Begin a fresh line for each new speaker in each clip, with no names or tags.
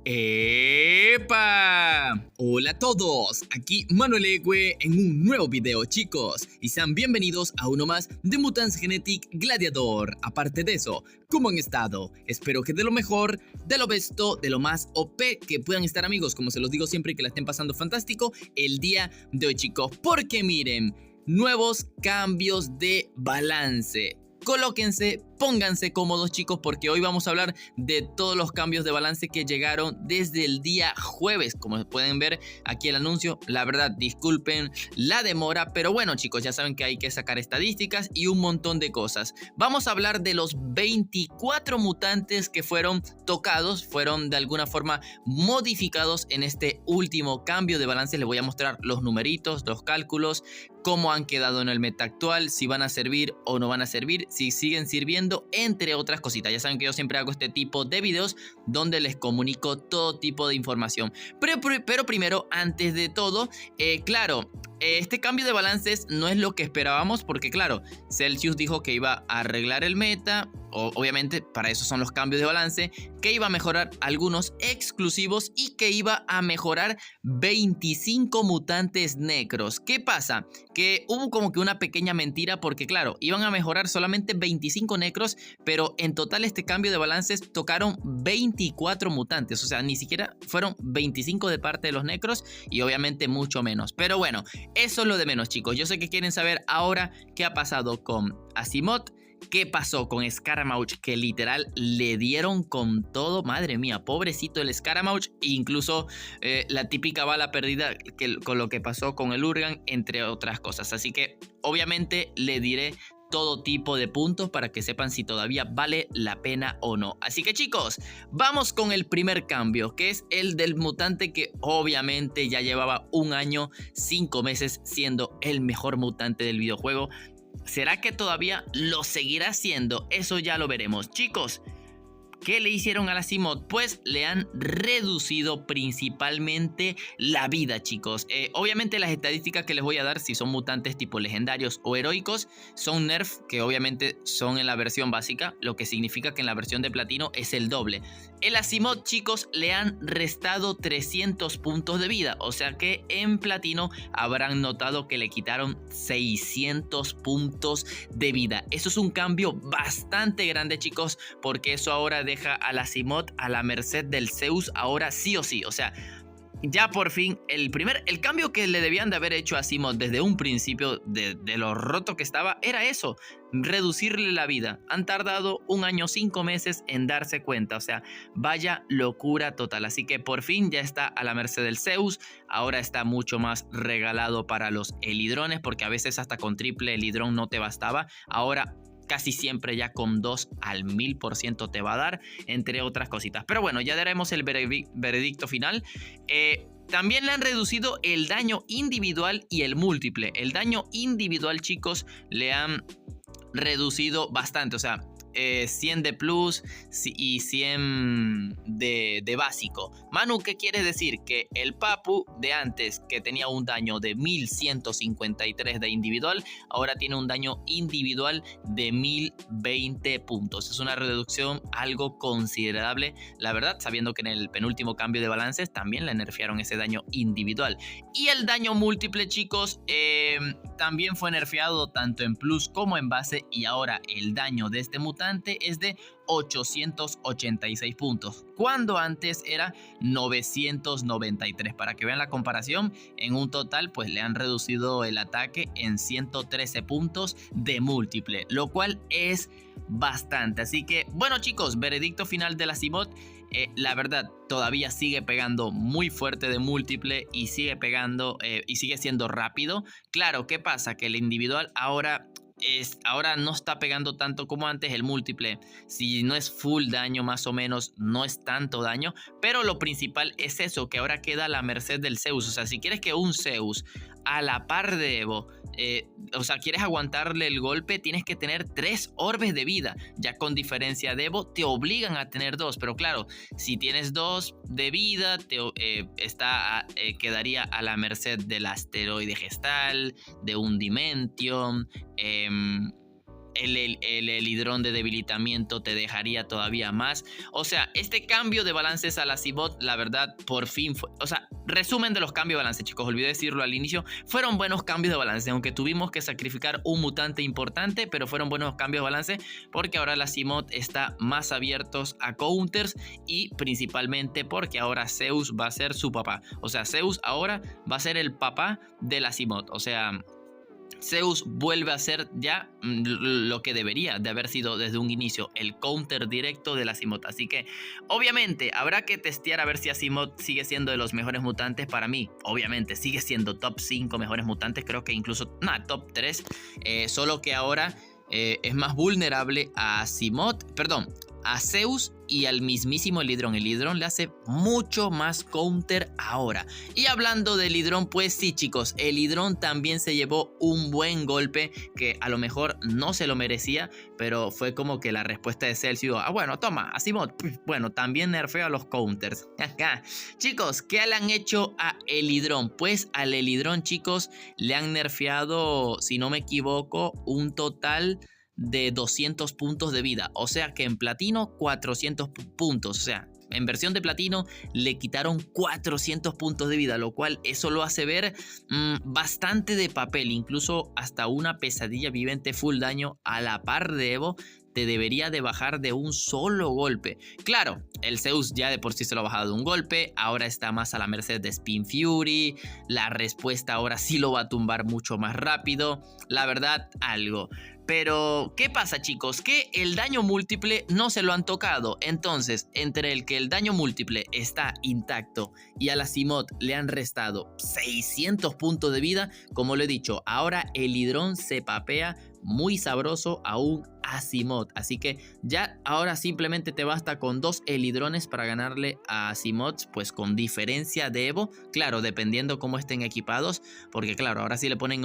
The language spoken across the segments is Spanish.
¡Epa! Hola a todos, aquí Manuel Egue en un nuevo video, chicos, y sean bienvenidos a uno más de Mutants Genetic Gladiador. Aparte de eso, ¿cómo han estado? Espero que de lo mejor, de lo besto, de lo más OP que puedan estar, amigos, como se los digo siempre, y que la estén pasando fantástico el día de hoy, chicos, porque miren, nuevos cambios de balance. Colóquense, pónganse cómodos, chicos, porque hoy vamos a hablar de todos los cambios de balance que llegaron desde el día jueves. Como pueden ver aquí el anuncio, la verdad, disculpen la demora, pero bueno, chicos, ya saben que hay que sacar estadísticas y un montón de cosas. Vamos a hablar de los 24 mutantes que fueron tocados, fueron de alguna forma modificados en este último cambio de balance. Les voy a mostrar los numeritos, los cálculos, cómo han quedado en el meta actual, si van a servir o no van a servir, si siguen sirviendo, entre otras cositas. Ya saben que yo siempre hago este tipo de videos donde les comunico todo tipo de información. Pero primero, antes de todo, claro, este cambio de balances no es lo que esperábamos porque, claro, Celsius dijo que iba a arreglar el meta. Obviamente, para eso son los cambios de balance, que iba a mejorar algunos exclusivos y que iba a mejorar 25 mutantes necros. ¿Qué pasa? Que hubo como que una pequeña mentira porque, claro, iban a mejorar solamente 25 necros, pero en total este cambio de balances tocaron 24 mutantes. O sea, ni siquiera fueron 25 de parte de los necros y obviamente mucho menos. Pero bueno, eso es lo de menos, chicos. Yo sé que quieren saber ahora qué ha pasado con Asimov. ¿Qué pasó con Scaramouche? Que literal le dieron con todo. Madre mía, pobrecito el Scaramouche. Incluso la típica bala perdida con lo que pasó con el Urgan, entre otras cosas. Así que obviamente le diré todo tipo de puntos para que sepan si todavía vale la pena o no. Así que, chicos, vamos con el primer cambio, que es el del mutante que obviamente ya llevaba un año, 5 meses siendo el mejor mutante del videojuego. ¿Será que todavía lo seguirá siendo? Eso ya lo veremos. Chicos, ¿qué le hicieron a la Asimov? Pues le han reducido principalmente la vida, chicos. Obviamente las estadísticas que les voy a dar, si son mutantes tipo legendarios o heroicos, son nerf, que obviamente son en la versión básica, lo que significa que en la versión de platino es el doble. El Asimov, chicos, le han restado 300 puntos de vida, o sea que en platino habrán notado que le quitaron 600 puntos de vida. Eso es un cambio bastante grande, chicos, porque eso ahora deja a la Asimov a la merced del Zeus ahora sí o sí. O sea, ya por fin el cambio que le debían de haber hecho a Asimov desde un principio de lo roto que estaba era eso, reducirle la vida. Han tardado un año, 5 meses en darse cuenta. O sea, vaya locura total. Así que por fin ya está a la merced del Zeus. Ahora está mucho más regalado para los elidrones, porque a veces hasta con triple elidrón no te bastaba. Ahora casi siempre ya con 2 al 1000% te va a dar, entre otras cositas. Pero bueno, ya daremos el veredicto final. También le han reducido el daño individual y el múltiple. El daño individual, chicos, le han reducido bastante. O sea, 100 de plus y 100 de básico. Manu, ¿qué quiere decir? Que el Papu de antes, que tenía un daño de 1153 de individual, ahora tiene un daño individual de 1020 puntos. Es una reducción algo considerable, la verdad, sabiendo que en el penúltimo cambio de balances también le nerfearon ese daño individual. Y el daño múltiple, chicos, también fue nerfeado tanto en plus como en base, y ahora el daño de este mutante es de 886 puntos, cuando antes era 993. Para que vean la comparación, en un total pues le han reducido el ataque en 113 puntos de múltiple, lo cual es bastante. Así que bueno, chicos, veredicto final de la Asimov. La verdad, todavía sigue pegando muy fuerte de múltiple y sigue pegando y sigue siendo rápido. Claro, ¿qué pasa? Que el individual ahora no está pegando tanto como antes. El múltiple, si no es full daño más o menos, no es tanto daño, pero lo principal es eso, que ahora queda a la merced del Zeus. O sea, si quieres que un Zeus a la par de Evo, o sea, quieres aguantarle el golpe, tienes que tener 3 orbes de vida. Ya con diferencia de Evo te obligan a tener 2, pero claro, si tienes 2 de vida, quedaría a la merced del asteroide gestal, de un Dimension,
el Helidrón de debilitamiento te dejaría todavía más. O sea, este cambio de balances al Asimov, la verdad, por fin fue... O sea, resumen de los cambios de balance, chicos, olvidé decirlo al inicio. Fueron buenos cambios de balance, aunque tuvimos que sacrificar un mutante importante, pero fueron buenos cambios de balance porque ahora el Asimov está más abiertos a counters y principalmente porque ahora Zeus va a ser su papá. O sea, Zeus ahora va a ser el papá del Asimov. O sea, Zeus vuelve a ser ya lo que debería de haber sido desde un inicio, el counter directo del Asimov. Así que obviamente habrá que testear a ver si Asimov sigue siendo de los mejores mutantes. Para mí, obviamente, sigue siendo top 5 mejores mutantes, creo que incluso top 3, solo que ahora es más vulnerable a Asimov, perdón, a Zeus y al mismísimo Helidrón. El Helidrón le hace mucho más counter ahora. Y hablando del Helidrón, pues sí, chicos, el Helidrón también se llevó un buen golpe que a lo mejor no se lo merecía, pero fue como que la respuesta de Celsius, bueno, toma, Asimov, bueno, también nerfeo a los counters. Chicos, ¿qué le han hecho a Helidrón? Pues al Helidrón, chicos, le han nerfeado, si no me equivoco, un total de 200 puntos de vida, o sea que en platino 400 puntos, o sea, en versión de platino le quitaron 400 puntos de vida, lo cual eso lo hace ver bastante de papel, incluso hasta una pesadilla viviente full daño a la par de Evo te debería de bajar de un solo golpe. Claro, el Zeus ya de por sí se lo ha bajado de un golpe, ahora está más a la merced de Spin Fury, la respuesta ahora sí lo va a tumbar mucho más rápido, la verdad, algo. Pero, ¿qué pasa, chicos? Que el daño múltiple no se lo han tocado. Entonces, entre el que el daño múltiple está intacto y al Asimov le han restado 600 puntos de vida, como lo he dicho, ahora el Helidrón se papea muy sabroso a un Asimov. Así que ya ahora simplemente te basta con 2 Helidrones para ganarle a Asimov, pues con diferencia de Evo. Claro, dependiendo cómo estén equipados, porque claro, ahora sí le ponen...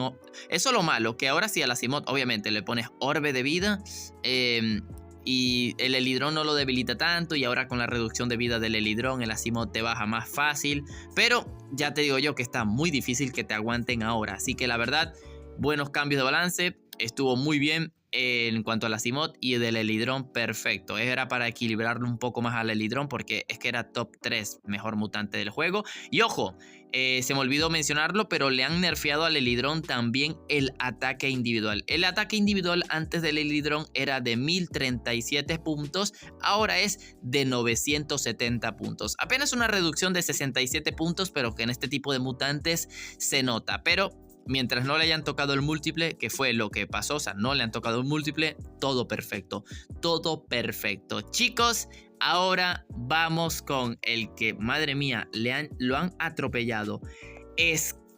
Eso es lo malo, que ahora sí al Asimov obviamente le pones orbe de vida, y el Helidrón no lo debilita tanto, y ahora con la reducción de vida del Helidrón el Asimov te baja más fácil, pero ya te digo yo que está muy difícil que te aguanten ahora. Así que la verdad, buenos cambios de balance, estuvo muy bien en cuanto al Asimov, y del Helidrón perfecto. Era para equilibrarlo un poco más al Helidrón porque es que era top 3 mejor mutante del juego. Y ojo, se me olvidó mencionarlo, pero le han nerfeado al Helidrón también el ataque individual. El ataque individual antes del Helidrón era de 1037 puntos, ahora es de 970 puntos. Apenas una reducción de 67 puntos, pero que en este tipo de mutantes se nota. Pero mientras no le hayan tocado el múltiple, que fue lo que pasó, o sea, no le han tocado el múltiple, todo perfecto, todo perfecto. Chicos, ahora vamos con el que, madre mía, lo han atropellado.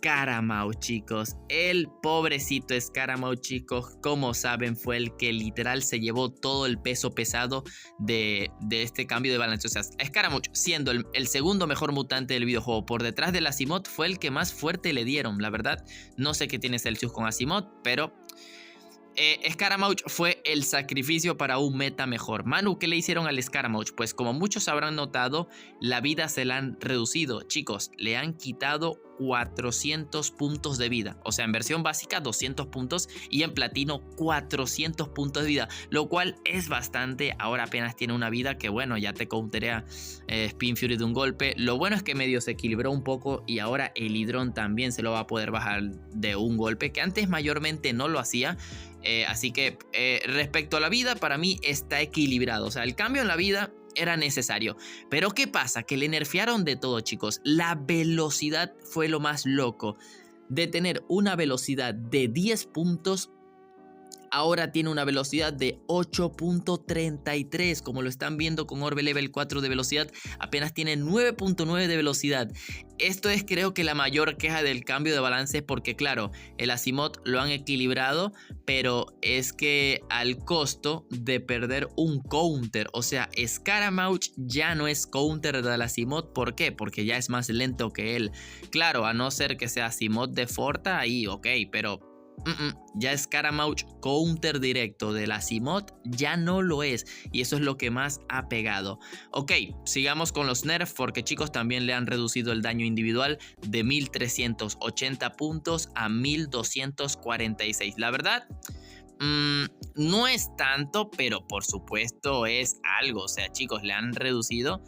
Scaramouche, chicos. El pobrecito Scaramouche, chicos, como saben, fue el que literal se llevó todo el peso pesado de este cambio de balance. O sea, Scaramouche, siendo el segundo mejor mutante del videojuego por detrás del Asimov, fue el que más fuerte le dieron. La verdad, no sé qué tiene Celsius con Asimov, pero Scaramouche fue el sacrificio para un meta mejor. Manu, ¿qué le hicieron al Scaramouche? Pues como muchos habrán notado, la vida se la han reducido. Chicos, le han quitado 400 puntos de vida. O sea, en versión básica 200 puntos y en platino 400 puntos de vida, lo cual es bastante. Ahora apenas tiene una vida que, bueno, ya te counterea Spin Fury de un golpe. Lo bueno es que medio se equilibró un poco y ahora el Helidrón también se lo va a poder bajar de un golpe, que antes mayormente no lo hacía. Así que respecto a la vida, para mí está equilibrado. O sea, el cambio en la vida era necesario. Pero ¿qué pasa? Que le nerfearon de todo, chicos. La velocidad fue lo más loco. De tener una velocidad de 10 puntos, ahora tiene una velocidad de 8.33, como lo están viendo con Orbe Level 4 de velocidad, apenas tiene 9.9 de velocidad. Esto es, creo que la mayor queja del cambio de balance, porque claro, el Asimov lo han equilibrado, pero es que al costo de perder un counter. O sea, Scaramouche ya no es counter del Asimov. ¿Por qué? Porque ya es más lento que él. Claro, a no ser que sea Asimov de Forta, ahí ok, pero ya Scaramouche counter directo del Asimov ya no lo es, y eso es lo que más ha pegado. Ok, sigamos con los nerfs, porque chicos, también le han reducido el daño individual de 1380 puntos a 1246. La verdad, no es tanto, pero por supuesto es algo. O sea, chicos, le han reducido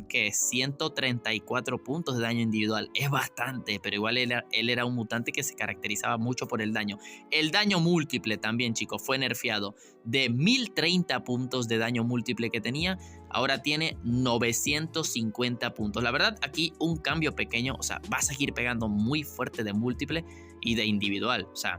que 134 puntos de daño individual. Es bastante, pero igual él era un mutante que se caracterizaba mucho por el daño. El daño múltiple también, chicos, fue nerfeado. De 1030 puntos de daño múltiple que tenía, ahora tiene 950 puntos. La verdad, aquí un cambio pequeño. O sea, va a seguir pegando muy fuerte de múltiple y de individual. O sea,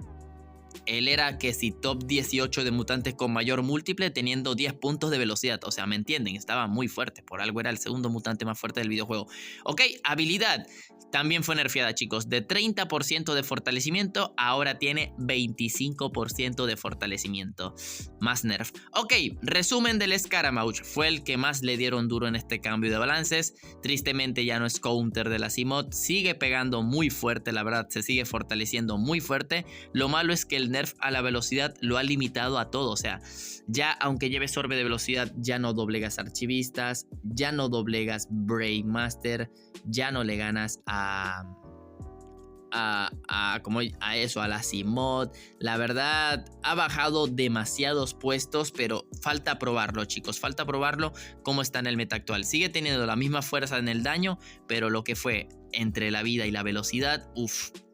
él era que si top 18 de mutantes con mayor múltiple teniendo 10 puntos de velocidad. O sea, ¿me entienden? Estaba muy fuerte. Por algo era el segundo mutante más fuerte del videojuego. Ok, habilidad. También fue nerfeada, chicos. De 30% de fortalecimiento, ahora tiene 25% de fortalecimiento. Más nerf. Ok, resumen del Scaramouche. Fue el que más le dieron duro en este cambio de balances. Tristemente ya no es counter de la Cmod. Sigue pegando muy fuerte, la verdad. Se sigue fortaleciendo muy fuerte. Lo malo es que el nerf a la velocidad lo ha limitado a todo. O sea, ya aunque lleves orbe de velocidad, ya no doblegas archivistas, ya no doblegas Brave Master, ya no le ganas a la Cmod. La verdad, ha bajado demasiados puestos, pero falta probarlo, chicos. Falta probarlo cómo está en el meta actual. Sigue teniendo la misma fuerza en el daño, pero lo que fue entre la vida y la velocidad,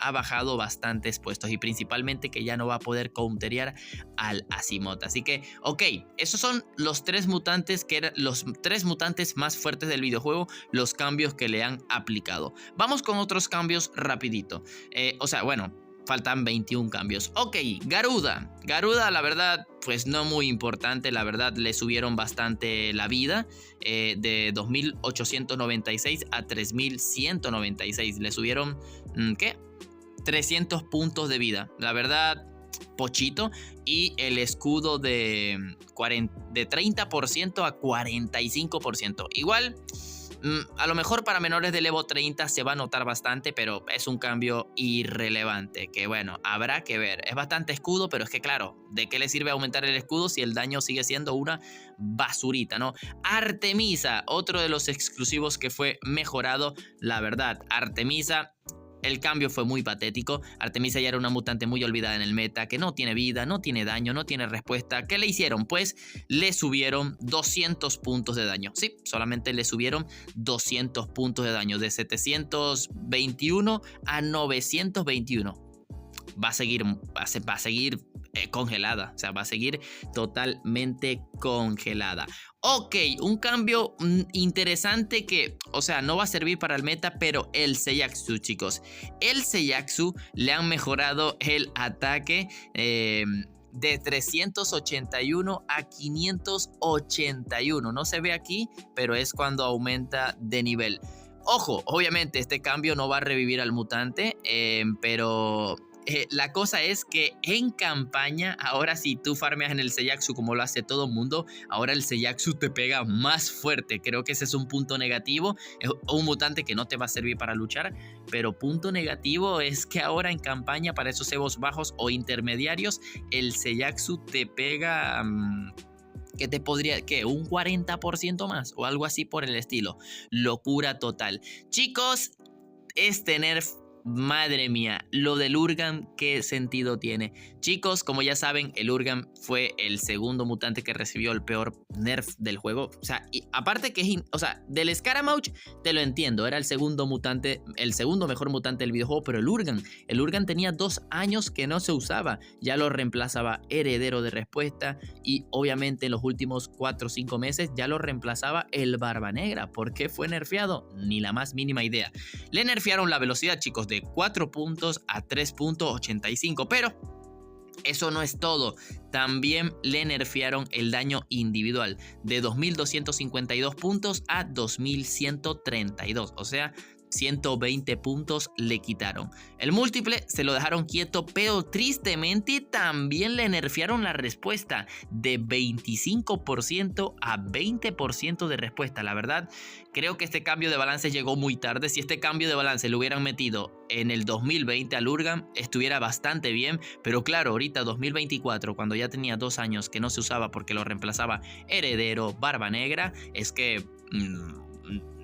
ha bajado bastantes puestos y principalmente que ya no va a poder counterear al Asimov. Así que, ok, esos son los tres mutantes que eran los tres mutantes más fuertes del videojuego, los cambios que le han aplicado. Vamos con otros cambios rapidito. Faltan 21 cambios. Ok, Garuda. Garuda, la verdad, pues no muy importante. La verdad, le subieron bastante la vida. De 2896 a 3196. Le subieron, 300 puntos de vida. La verdad, pochito. Y el escudo de 30% a 45%. Igual, a lo mejor para menores del Evo 30 se va a notar bastante, pero es un cambio irrelevante que bueno, habrá que ver. Es bastante escudo, pero es que claro, ¿de qué le sirve aumentar el escudo si el daño sigue siendo una basurita, no? Artemisa, otro de los exclusivos que fue mejorado. La verdad, Artemisa, el cambio fue muy patético. Artemisa ya era una mutante muy olvidada en el meta, que no tiene vida, no tiene daño, no tiene respuesta. ¿Qué le hicieron? Pues le subieron 200 puntos de daño. Sí, solamente le subieron 200 puntos de daño, de 721 a 921. Va a seguir congelada, o sea, va a seguir totalmente congelada. Ok, un cambio interesante que, o sea, no va a servir para el meta, pero el Seiyaku, chicos. El Seiyaku le han mejorado el ataque de 381 a 581. No se ve aquí, pero es cuando aumenta de nivel. Ojo, obviamente este cambio no va a revivir al mutante, pero la cosa es que en campaña, ahora si tú farmeas en el Seiyaku como lo hace todo el mundo, ahora el Seiyaku te pega más fuerte. Creo que ese es un punto negativo. Es un mutante que no te va a servir para luchar, pero punto negativo es que ahora en campaña para esos evos bajos o intermediarios, el Seiyaku te pega... que te podría, ¿qué? Un 40% más o algo así por el estilo. Locura total. Chicos, este nerf, madre mía, lo del Urgan, ¿qué sentido tiene? Chicos, como ya saben, el Urgan fue el segundo mutante que recibió el peor nerf del juego. O sea, y aparte que del Scaramouche te lo entiendo, era el segundo mutante, el segundo mejor mutante del videojuego, pero el Urgan tenía 2 años que no se usaba. Ya lo reemplazaba Heredero de Respuesta y obviamente en los últimos 4 o 5 meses ya lo reemplazaba el Barba Negra. ¿Por qué fue nerfeado? Ni la más mínima idea. Le nerfearon la velocidad, chicos, de 4 puntos a 3.85, pero eso no es todo. También le nerfearon el daño individual de 2252 puntos a 2132, o sea, 120 puntos le quitaron. El múltiple se lo dejaron quieto, pero tristemente también le nerfearon la respuesta de 25% a 20% de respuesta. La verdad, creo que este cambio de balance llegó muy tarde. Si este cambio de balance lo hubieran metido en el 2020 al Urgan, estuviera bastante bien, pero claro, ahorita 2024, cuando ya tenía 2 años que no se usaba porque lo reemplazaba Heredero, Barba Negra, es que...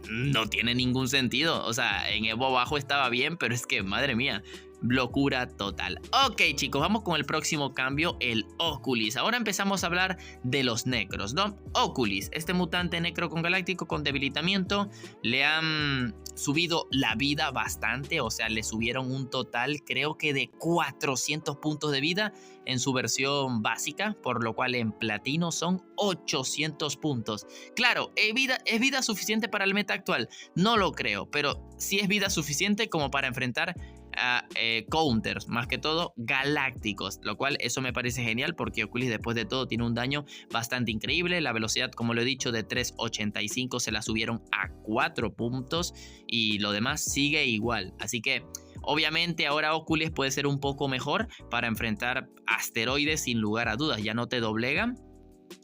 no tiene ningún sentido. O sea, en Evo bajo estaba bien, pero es que, madre mía, locura total. Ok, chicos, vamos con el próximo cambio, el Oculis. Ahora empezamos a hablar de los necros, ¿no? Oculis, este mutante necro con galáctico con debilitamiento, le han subido la vida bastante, o sea, le subieron un total, creo que de 400 puntos de vida en su versión básica, por lo cual en platino son 800 puntos. Claro, ¿es vida suficiente para el meta actual? No lo creo, pero sí es vida suficiente como para enfrentar a counters, más que todo galácticos, lo cual eso me parece genial porque Oculis después de todo tiene un daño bastante increíble. La velocidad, como lo he dicho, de 3.85 se la subieron a 4 puntos y lo demás sigue igual, así que obviamente ahora Oculis puede ser un poco mejor para enfrentar asteroides sin lugar a dudas, ya no te doblegan.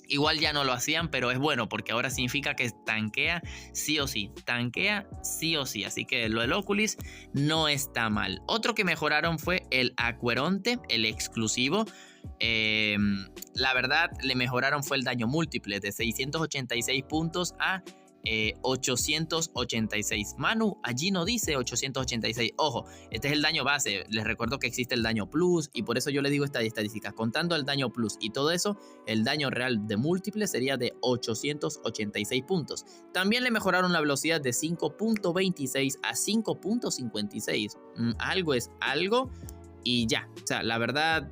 Igual ya no lo hacían, pero es bueno porque ahora significa que tanquea sí o sí. Tanquea sí o sí. Así que lo del Oculis no está mal. Otro que mejoraron fue el Aqueronte, el exclusivo. La verdad, le mejoraron fue el daño múltiple de 686 puntos a 886. Manu, allí no dice 886. Ojo, este es el daño base. Les recuerdo que existe el daño plus y por eso yo le digo esta estadística. Contando el daño plus y todo eso, el daño real de múltiple sería de 886 puntos. También le mejoraron la velocidad de 5.26 a 5.56. Algo es algo y ya. O sea, la verdad...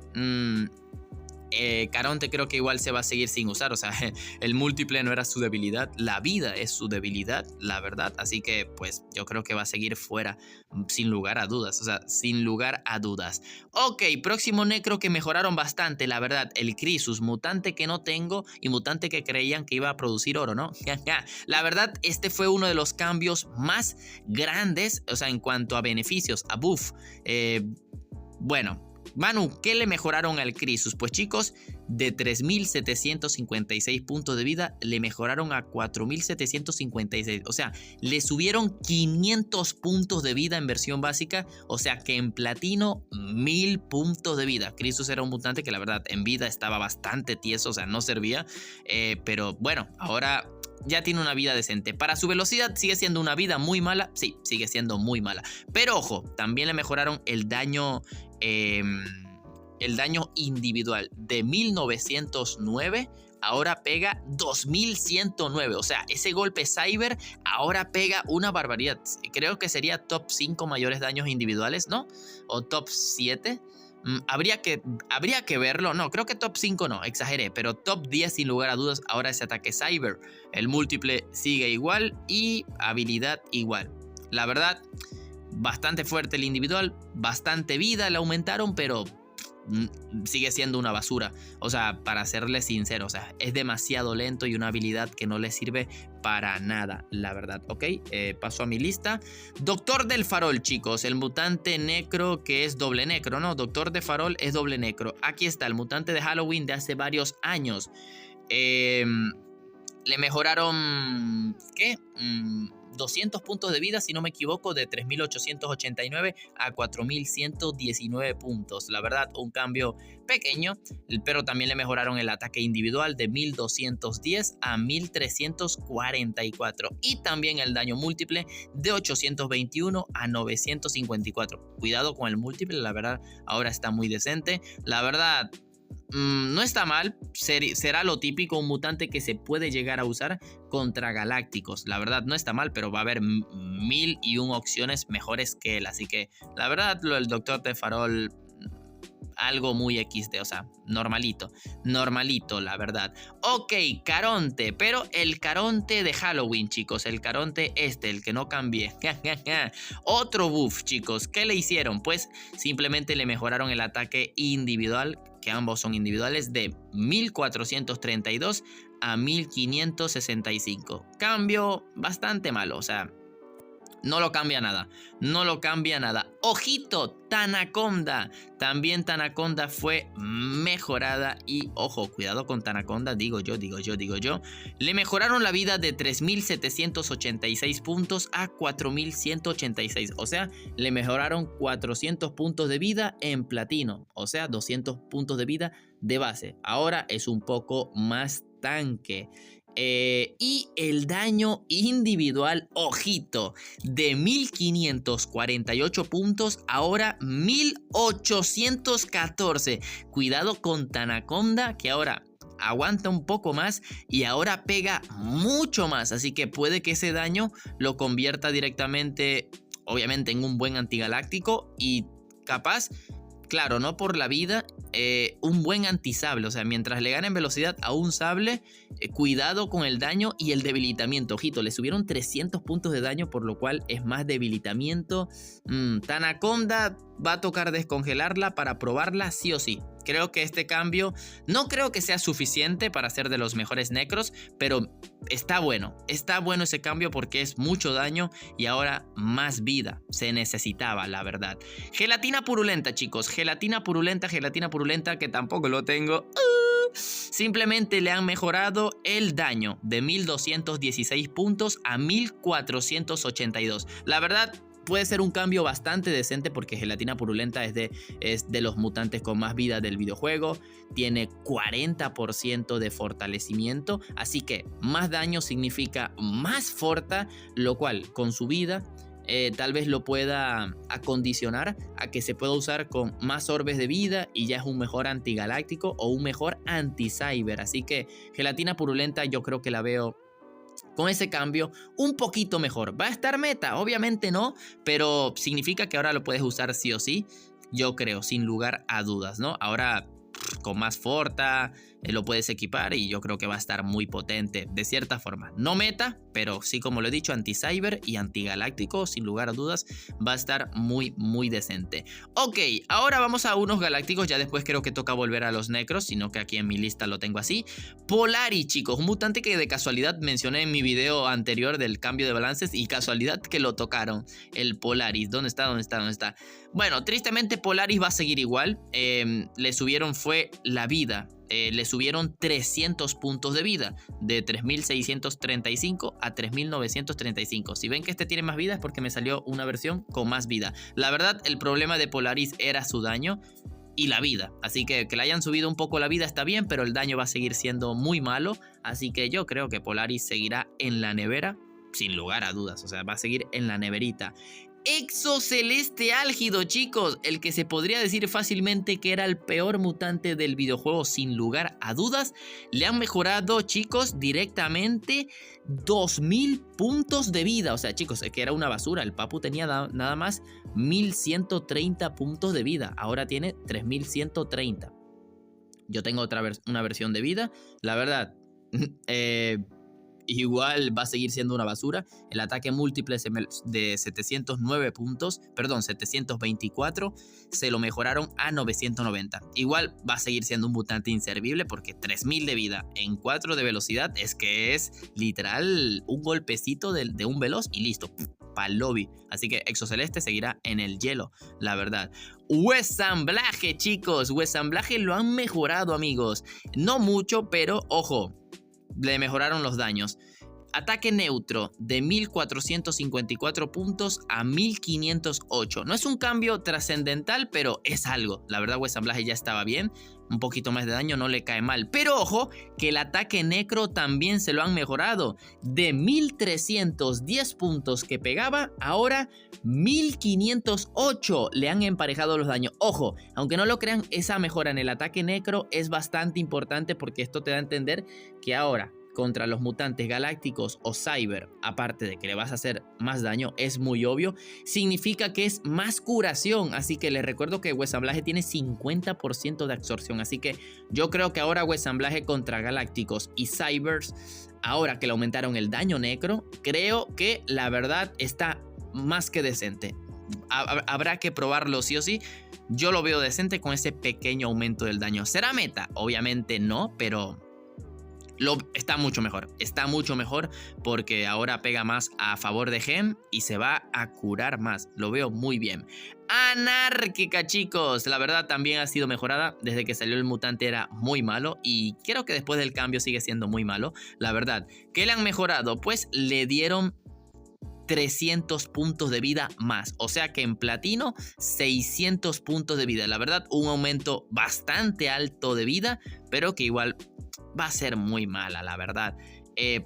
Caronte creo que igual se va a seguir sin usar, o sea, el múltiple no era su debilidad, la vida es su debilidad, la verdad, así que pues yo creo que va a seguir fuera sin lugar a dudas, o sea, sin lugar a dudas. Ok, próximo necro que mejoraron bastante, la verdad, el Crisus, mutante que no tengo y mutante que creían que iba a producir oro, ¿no? La verdad, este fue uno de los cambios más grandes, o sea, en cuanto a beneficios, a buff, bueno... Manu, ¿qué le mejoraron al Crisus? Pues chicos, de 3.756 puntos de vida le mejoraron a 4.756. O sea, le subieron 500 puntos de vida en versión básica. O sea que en platino 1.000 puntos de vida. Crisus era un mutante que la verdad en vida estaba bastante tieso, o sea, no servía. Pero bueno, ahora... ya tiene una vida decente. Para su velocidad sigue siendo una vida muy mala. Sí, sigue siendo muy mala. Pero ojo, también le mejoraron el daño individual de 1909. Ahora pega 2109. O sea, ese golpe cyber ahora pega una barbaridad. Creo que sería top 5 mayores daños individuales, ¿no? O top 7. Habría que verlo. No, creo que top 5 no, exageré. Pero top 10 sin lugar a dudas. Ahora ese ataque cyber. El múltiple sigue igual y habilidad igual. La verdad, bastante fuerte el individual. Bastante vida le aumentaron, pero... sigue siendo una basura, o sea, para serle sincero, o sea, es demasiado lento y una habilidad que no le sirve para nada, la verdad. Ok, paso a mi lista. Doctor del Farol, chicos, el mutante necro que es doble necro, ¿no? Doctor de Farol es doble necro. Aquí está, el mutante de Halloween de hace varios años. Le mejoraron, ¿qué? 200 puntos de vida, si no me equivoco, de 3.889 a 4.119 puntos. La verdad, un cambio pequeño, pero también le mejoraron el ataque individual de 1.210 a 1.344 y también el daño múltiple de 821 a 954. Cuidado con el múltiple, la verdad, ahora está muy decente. La verdad... no está mal, será lo típico, un mutante que se puede llegar a usar contra galácticos. La verdad no está mal, pero va a haber 1001 opciones mejores que él. Así que la verdad lo del Doctor de Farol, algo muy XD, o sea, normalito, la verdad. Ok, Caronte, pero el Caronte de Halloween, chicos, el Caronte el que no cambié. Otro buff, chicos, ¿qué le hicieron? Pues simplemente le mejoraron el ataque individual, que ambos son individuales, de 1432 a 1565. Cambio bastante malo, o sea, no lo cambia nada. Ojito, Tanaconda. También Tanaconda fue mejorada. Y ojo, cuidado con Tanaconda. Digo yo. Le mejoraron la vida de 3.786 puntos a 4.186. O sea, le mejoraron 400 puntos de vida en platino. O sea, 200 puntos de vida de base. Ahora es un poco más tanque. Y el daño individual, ojito, de 1548 puntos, ahora 1814. Cuidado con Tanaconda, que ahora aguanta un poco más y ahora pega mucho más. Así que puede que ese daño lo convierta directamente, obviamente, en un buen antigaláctico y capaz, claro, no por la vida, un buen antisable. O sea, mientras le ganen velocidad a un sable, cuidado con el daño y el debilitamiento. Ojito, le subieron 300 puntos de daño, por lo cual es más debilitamiento. Tanaconda va a tocar descongelarla para probarla sí o sí. Creo que este cambio no creo que sea suficiente para ser de los mejores necros, pero está bueno ese cambio porque es mucho daño y ahora más vida. Se necesitaba, la verdad. Gelatina purulenta, chicos. Gelatina purulenta, que tampoco lo tengo. Simplemente le han mejorado el daño de 1216 puntos a 1482. La verdad, puede ser un cambio bastante decente porque Gelatina Purulenta es de los mutantes con más vida del videojuego. Tiene 40% de fortalecimiento, así que más daño significa más forta, lo cual con su vida tal vez lo pueda acondicionar a que se pueda usar con más orbes de vida y ya es un mejor antigaláctico o un mejor anti-cyber. Así que Gelatina Purulenta yo creo que la veo con ese cambio un poquito mejor. ¿Va a estar meta? Obviamente no, pero significa que ahora lo puedes usar sí o sí. Yo creo, sin lugar a dudas, ¿no? Ahora con más forta lo puedes equipar y yo creo que va a estar muy potente de cierta forma. No meta, pero sí, como lo he dicho, anti-cyber y antigaláctico, sin lugar a dudas, va a estar muy, muy decente. Ok, ahora vamos a unos galácticos, ya después creo que toca volver a los necros, sino que aquí en mi lista lo tengo así. Polaris, chicos, un mutante que de casualidad mencioné en mi video anterior del cambio de balances y casualidad que lo tocaron, el Polaris. ¿Dónde está? Bueno, tristemente Polaris va a seguir igual, le subieron fue la vida. Le subieron 300 puntos de vida, de 3635 a 3935. Si ven que este tiene más vida es porque me salió una versión con más vida. La verdad, el problema de Polaris era su daño y la vida. Así que le hayan subido un poco la vida está bien, pero el daño va a seguir siendo muy malo. Así que yo creo que Polaris seguirá en la nevera, sin lugar a dudas. O sea, va a seguir en la neverita. Exoceleste Álgido, chicos, el que se podría decir fácilmente que era el peor mutante del videojuego sin lugar a dudas, le han mejorado, chicos, directamente 2000 puntos de vida. O sea, chicos, es que era una basura, el Papu tenía nada más 1130 puntos de vida, ahora tiene 3130. Yo tengo una versión de vida, la verdad, igual va a seguir siendo una basura. El ataque múltiple de 724 se lo mejoraron a 990. Igual va a seguir siendo un mutante inservible porque 3000 de vida en 4 de velocidad es que es literal un golpecito de un veloz y listo, pa'l lobby. Así que Exoceleste seguirá en el hielo, la verdad. Huesamblaje, chicos, Huesamblaje lo han mejorado, amigos. No mucho, pero ojo, le mejoraron los daños. Ataque neutro de 1454 puntos a 1508. No es un cambio trascendental, pero es algo. La verdad, Huesamblaje ya estaba bien. Un poquito más de daño no le cae mal. Pero ojo, que el ataque necro también se lo han mejorado. De 1310 puntos que pegaba, ahora 1508 le han emparejado los daños. Ojo, aunque no lo crean, esa mejora en el ataque necro es bastante importante porque esto te da a entender que ahora contra los mutantes galácticos o cyber, aparte de que le vas a hacer más daño, es muy obvio, significa que es más curación. Así que les recuerdo que Huesamblaje tiene 50% de absorción, así que yo creo que ahora Huesamblaje contra galácticos y cybers, ahora que le aumentaron el daño necro, creo que la verdad está más que decente. Habrá que probarlo sí o sí. Yo lo veo decente con ese pequeño aumento del daño. ¿Será meta? Obviamente no, pero está mucho mejor porque ahora pega más a favor de Gem y se va a curar más. Lo veo muy bien. Anárquica, chicos, la verdad también ha sido mejorada. Desde que salió el mutante era muy malo y creo que después del cambio sigue siendo muy malo. La verdad, ¿qué le han mejorado? Pues le dieron 300 puntos de vida más, o sea que en platino 600 puntos de vida. La verdad, un aumento bastante alto de vida, pero que igual va a ser muy mala, la verdad.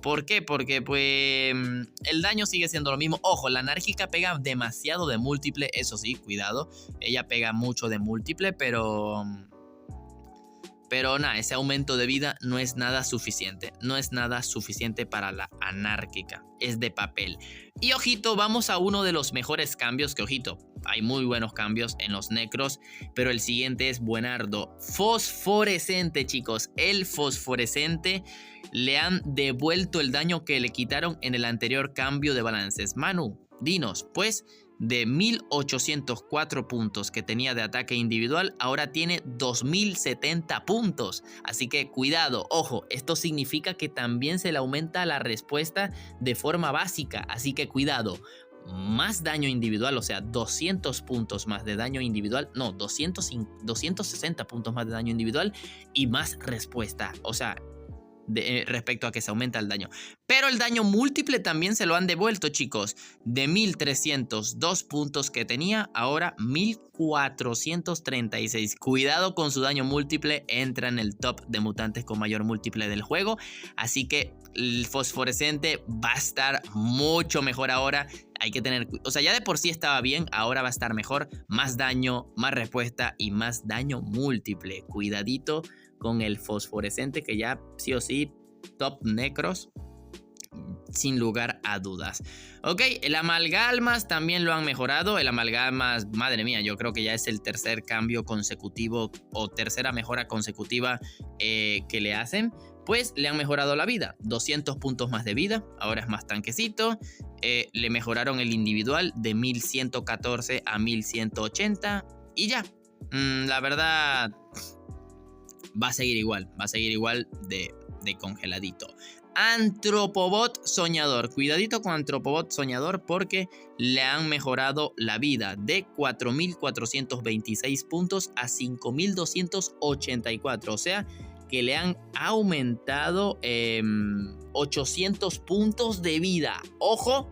¿Por qué? Porque pues el daño sigue siendo lo mismo. Ojo, la anárquica pega demasiado de múltiple, eso sí, cuidado. Ella pega mucho de múltiple, pero nada, ese aumento de vida no es nada suficiente. No es nada suficiente para la anárquica. Es de papel. Y ojito, vamos a uno de los mejores cambios. Que ojito, hay muy buenos cambios en los necros. Pero el siguiente es buenardo. Fosforescente, chicos. El fosforescente le han devuelto el daño que le quitaron en el anterior cambio de balances. Manu, dinos, pues... De 1804 puntos que tenía de ataque individual, ahora tiene 2070 puntos. Así que cuidado, ojo, esto significa que también se le aumenta la respuesta de forma básica. Así que cuidado, más daño individual, o sea, 200 puntos más de daño individual. No, 260 puntos más de daño individual y más respuesta. O sea... respecto a que se aumenta el daño. Pero el daño múltiple también se lo han devuelto, chicos. De 1302 puntos que tenía, ahora 1436. Cuidado con su daño múltiple. Entra en el top de mutantes con mayor múltiple del juego. Así que el fosforescente va a estar mucho mejor ahora. Hay que tener... O sea, ya de por sí estaba bien. Ahora va a estar mejor. Más daño, más respuesta y más daño múltiple. Cuidadito con el fosforescente, que ya sí o sí top necros sin lugar a dudas. Ok, el amalgamas también lo han mejorado. El amalgamas, madre mía, yo creo que ya es el tercer cambio consecutivo o tercera mejora consecutiva que le hacen. Pues le han mejorado la vida, 200 puntos más de vida, ahora es más tanquecito. Le mejoraron el individual de 1114 a 1180 y ya, la verdad... Va a seguir igual de congeladito. Antropobot soñador. Cuidadito con Antropobot soñador porque le han mejorado la vida de 4426 puntos a 5284. O sea que le han aumentado 800 puntos de vida. Ojo,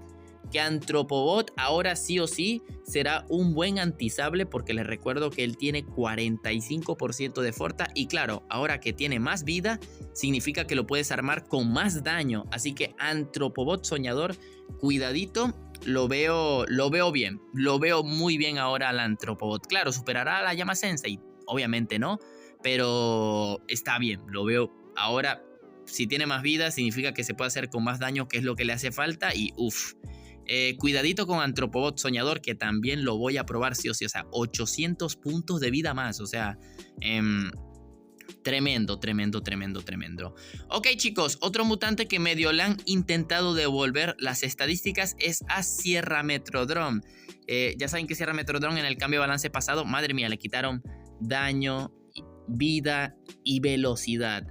que Antropobot ahora sí o sí será un buen antisable, porque les recuerdo que él tiene 45% de forta y claro, ahora que tiene más vida significa que lo puedes armar con más daño. Así que Antropobot soñador, cuidadito, lo veo bien, lo veo muy bien ahora al Antropobot. Claro, ¿superará a la llama Sensei? Obviamente no, pero está bien, lo veo ahora. Si tiene más vida significa que se puede hacer con más daño, que es lo que le hace falta, y uff. Cuidadito con Antropobot soñador, que también lo voy a probar sí o sí. O sea, 800 puntos de vida más. O sea, tremendo. Ok, chicos, otro mutante que medio le han intentado devolver las estadísticas es a Sierra Metrodrome. Ya saben que Sierra Metrodrome en el cambio de balance pasado, madre mía, le quitaron daño, vida y velocidad.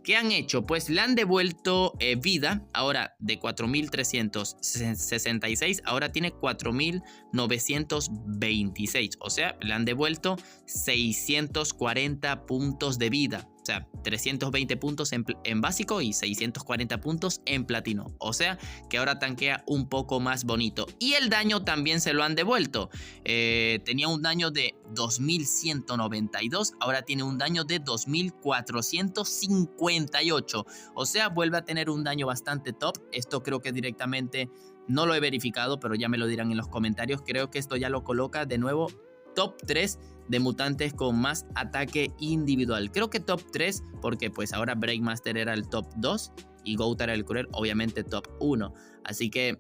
¿Qué han hecho? Pues le han devuelto vida, ahora de 4366, ahora tiene 4926. O sea, le han devuelto 640 puntos de vida. O sea, 320 puntos en básico y 640 puntos en platino. O sea, que ahora tanquea un poco más bonito. Y el daño también se lo han devuelto. Tenía un daño de 2192. Ahora tiene un daño de 2458. O sea, vuelve a tener un daño bastante top. Esto creo que directamente no lo he verificado, pero ya me lo dirán en los comentarios. Creo que esto ya lo coloca de nuevo top 3 de mutantes con más ataque individual. Creo que top 3 porque pues ahora Breakmaster era el top 2 y Gouta era el cruel, obviamente top 1. Así que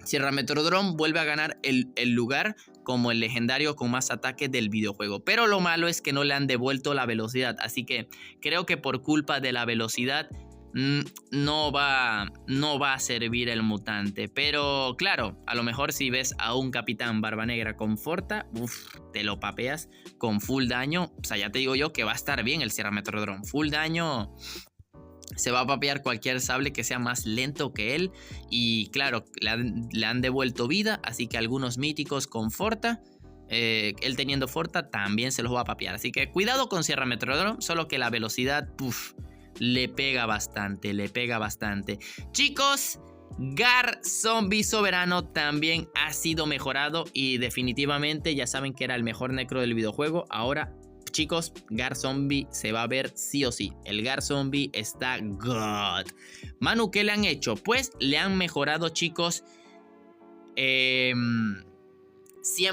Sierra Metrodrome vuelve a ganar el lugar como el legendario con más ataque del videojuego. Pero lo malo es que no le han devuelto la velocidad. Así que creo que por culpa de la velocidad no va a servir el mutante. Pero claro, a lo mejor si ves a un Capitán Barba Negra con Forta, te lo papeas con full daño. O sea, ya te digo yo que va a estar bien el Sierra Metrodrome. Full daño, se va a papear cualquier sable que sea más lento que él. Y claro, le han devuelto vida, así que algunos míticos con Forta, él teniendo Forta, también se los va a papear. Así que cuidado con Sierra Metrodrome, solo que la velocidad, le pega bastante. Chicos, Gar Zombie Soberano también ha sido mejorado y definitivamente ya saben que era el mejor necro del videojuego. Ahora chicos, Gar Zombie se va a ver sí o sí. El Gar Zombie está God. Manu, ¿qué le han hecho? Pues le han mejorado, chicos, 100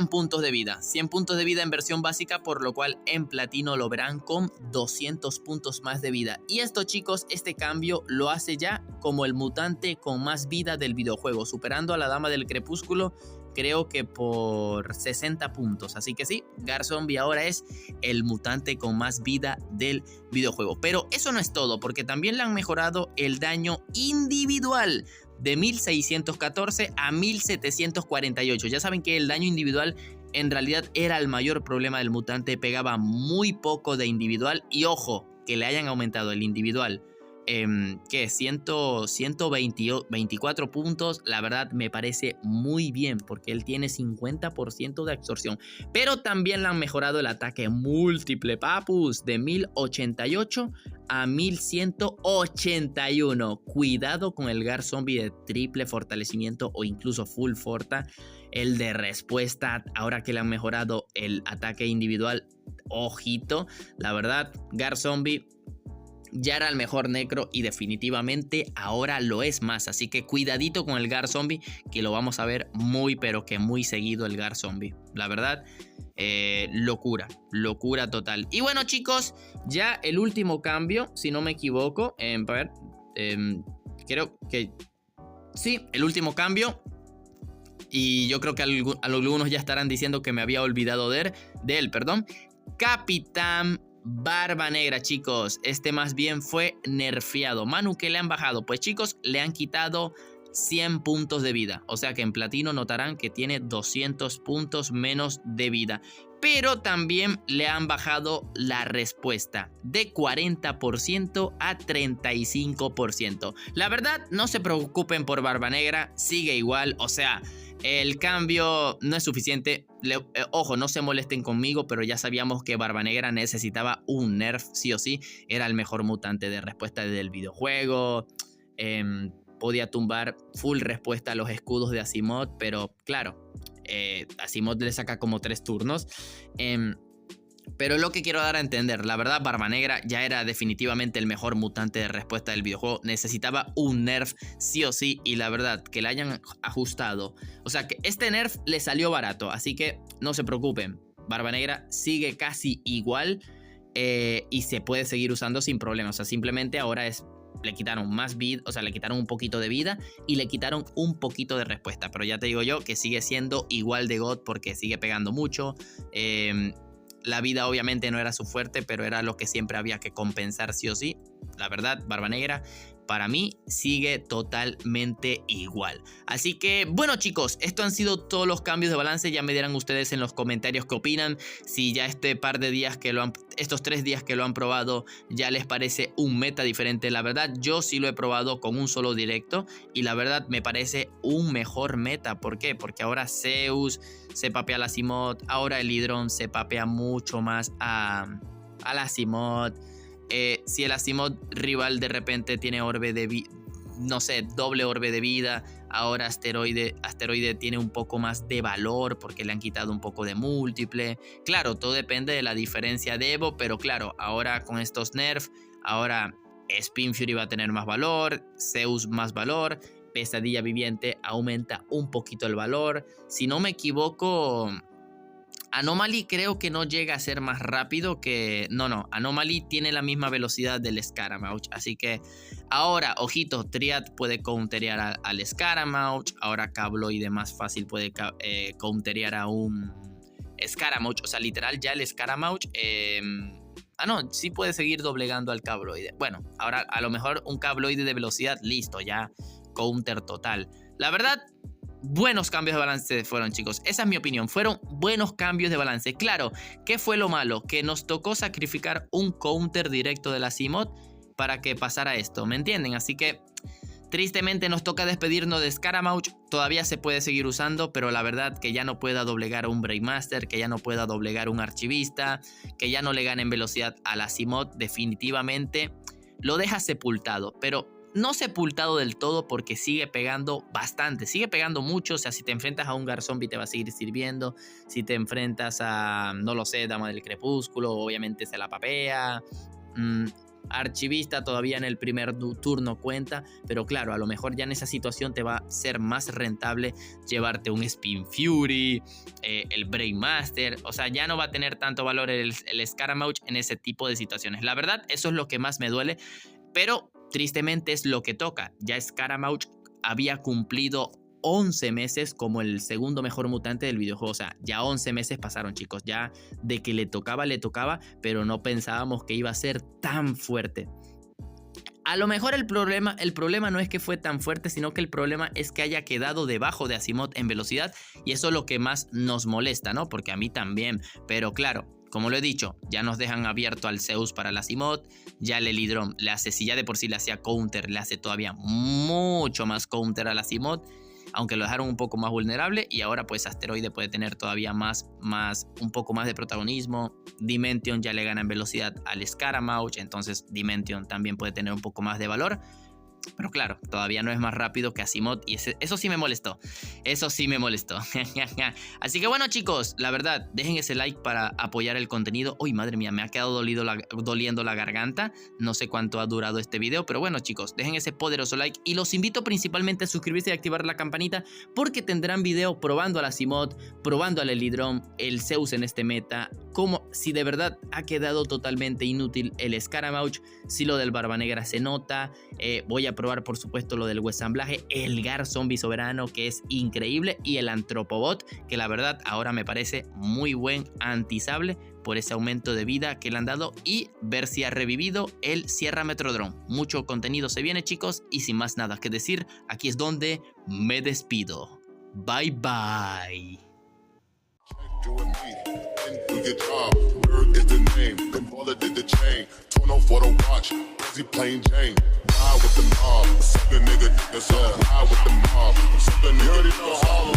puntos de vida. 100 puntos de vida en versión básica, por lo cual en platino lo verán con 200 puntos más de vida. Y esto, chicos, este cambio lo hace ya como el mutante con más vida del videojuego, superando a la Dama del Crepúsculo, creo que por 60 puntos. Así que sí, Gar Zombie ahora es el mutante con más vida del videojuego. Pero eso no es todo, porque también le han mejorado el daño individual de 1614 a 1748. Ya saben que el daño individual en realidad era el mayor problema del mutante. Pegaba muy poco de individual. Y ojo, que le hayan aumentado el individual 124 puntos, la verdad me parece muy bien, porque él tiene 50% de absorción. Pero también le han mejorado el ataque múltiple, papus, de 1088 a 1181. Cuidado con el Gar Zombie de triple fortalecimiento o incluso full forta. El de respuesta, ahora que le han mejorado el ataque individual, ojito. La verdad, Gar Zombie ya era el mejor necro y definitivamente ahora lo es más. Así que cuidadito con el Gar Zombie, que lo vamos a ver muy pero que muy seguido el Gar Zombie. La verdad, locura total. Y bueno, chicos, ya el último cambio, si no me equivoco, a ver, creo que sí, el último cambio. Y yo creo que algunos ya estarán diciendo que me había olvidado de él, perdón. Capitán Barba Negra, chicos. Este más bien fue nerfeado. Manu, ¿qué le han bajado? Pues, chicos, le han quitado 100 puntos de vida. O sea que en platino notarán que tiene 200 puntos menos de vida. Pero también le han bajado la respuesta de 40% a 35%. La verdad, no se preocupen por Barba Negra. Sigue igual, o sea, el cambio no es suficiente. Ojo, no se molesten conmigo, pero ya sabíamos que Barba Negra necesitaba un nerf sí o sí. Era el mejor mutante de respuesta del videojuego. Podía tumbar full respuesta a los escudos de Asimov, pero claro, Asimov le saca como 3 turnos. Pero lo que quiero dar a entender, la verdad, Barba Negra ya era definitivamente el mejor mutante de respuesta del videojuego. Necesitaba un nerf sí o sí, y la verdad, que le hayan ajustado. O sea, que este nerf le salió barato, así que no se preocupen. Barba Negra sigue casi igual y se puede seguir usando sin problemas. O sea, simplemente ahora le quitaron más vida, o sea, le quitaron un poquito de vida y le quitaron un poquito de respuesta. Pero ya te digo yo que sigue siendo igual de God porque sigue pegando mucho. La vida obviamente no era su fuerte, pero era lo que siempre había que compensar sí o sí. La verdad, Barba Negra para mí sigue totalmente igual. Así que bueno, chicos, esto han sido todos los cambios de balance. Ya me dirán ustedes en los comentarios qué opinan. Si ya estos 3 días que lo han probado ya les parece un meta diferente. La verdad, yo sí lo he probado con un solo directo y la verdad me parece un mejor meta. ¿Por qué? Porque ahora Zeus se papea a la Asimov, ahora el Hidron se papea mucho más a la Asimov. Si el Asimov rival de repente tiene orbe de vida, no sé, doble orbe de vida, ahora Asteroide tiene un poco más de valor porque le han quitado un poco de múltiple. Claro, todo depende de la diferencia de Evo, pero claro, ahora con estos nerfs, ahora Spin Fury va a tener más valor, Zeus más valor, Pesadilla Viviente aumenta un poquito el valor. Si no me equivoco, Anomaly creo que no llega a ser más rápido que... No, Anomaly tiene la misma velocidad del Scaramouche. Así que ahora, ojito, Triad puede counterear al Scaramouche. Ahora Cabloide más fácil puede counterear a un Scaramouche. O sea, literal ya el Scaramouche... no, sí puede seguir doblegando al Cabloide. Bueno, ahora a lo mejor un Cabloide de velocidad, listo, ya counter total. La verdad... buenos cambios de balance fueron, chicos. Esa es mi opinión. Fueron buenos cambios de balance. Claro, ¿qué fue lo malo? Que nos tocó sacrificar un counter directo de la Asimov para que pasara esto, ¿me entienden? Así que tristemente nos toca despedirnos de Scaramouche. Todavía se puede seguir usando, pero la verdad que ya no pueda doblegar a un Breakmaster, que ya no pueda doblegar a un Archivista, que ya no le gane en velocidad a la Asimov, definitivamente lo deja sepultado. Pero no sepultado del todo porque sigue pegando bastante, sigue pegando mucho. O sea, si te enfrentas a un Garzombie te va a seguir sirviendo. Si te enfrentas a, no lo sé, Dama del Crepúsculo, obviamente se la papea. Archivista todavía en el primer turno cuenta, pero claro, a lo mejor ya en esa situación te va a ser más rentable llevarte un Spin Fury, el Brainmaster. O sea, ya no va a tener tanto valor el Scaramouche en ese tipo de situaciones. La verdad, eso es lo que más me duele, pero tristemente es lo que toca. Ya Scaramouche había cumplido 11 meses como el segundo mejor mutante del videojuego. O sea, ya 11 meses pasaron, chicos. Ya de que le tocaba, pero no pensábamos que iba a ser tan fuerte. A lo mejor el problema no es que fue tan fuerte, sino que el problema es que haya quedado debajo de Asimov en velocidad, y eso es lo que más nos molesta, ¿no? Porque a mí también, pero claro, como lo he dicho, ya nos dejan abierto al Zeus para la Asimov, ya el Helidron le hace, si ya de por sí le hacía counter, le hace todavía mucho más counter a la Asimov, aunque lo dejaron un poco más vulnerable, y ahora pues Asteroide puede tener todavía un poco más de protagonismo. Dimension ya le gana en velocidad al Scaramouche, entonces Dimension también puede tener un poco más de valor. Pero claro, todavía no es más rápido que Asimov, y eso sí me molestó. Eso sí me molestó. Así que bueno, chicos, la verdad, dejen ese like para apoyar el contenido. Uy, madre mía, me ha quedado doliendo la garganta. No sé cuánto ha durado este video, pero bueno, chicos, dejen ese poderoso like y los invito principalmente a suscribirse y activar la campanita, porque tendrán video probando a la Asimov, probando al Helidron, el Zeus en este meta, como si de verdad ha quedado totalmente inútil el Scaramouche, si lo del Barba Negra se nota. Voy a probar por supuesto lo del Huesamblaje, el Garzombie soberano, que es increíble, y el Antropobot, que la verdad ahora me parece muy buen anti-sable por ese aumento de vida que le han dado, y ver si ha revivido el Sierra Metrodrome. Mucho contenido se viene, chicos, y sin más nada que decir, aquí es donde me despido. Bye bye.
Doing me, and do your job. Bird is the name, Kambola did the chain. Tono for the watch, Busy plain Jane. Ride with the mob, suck a nigga, nigga, so ride with the mob. Suck a nigga, you already know how.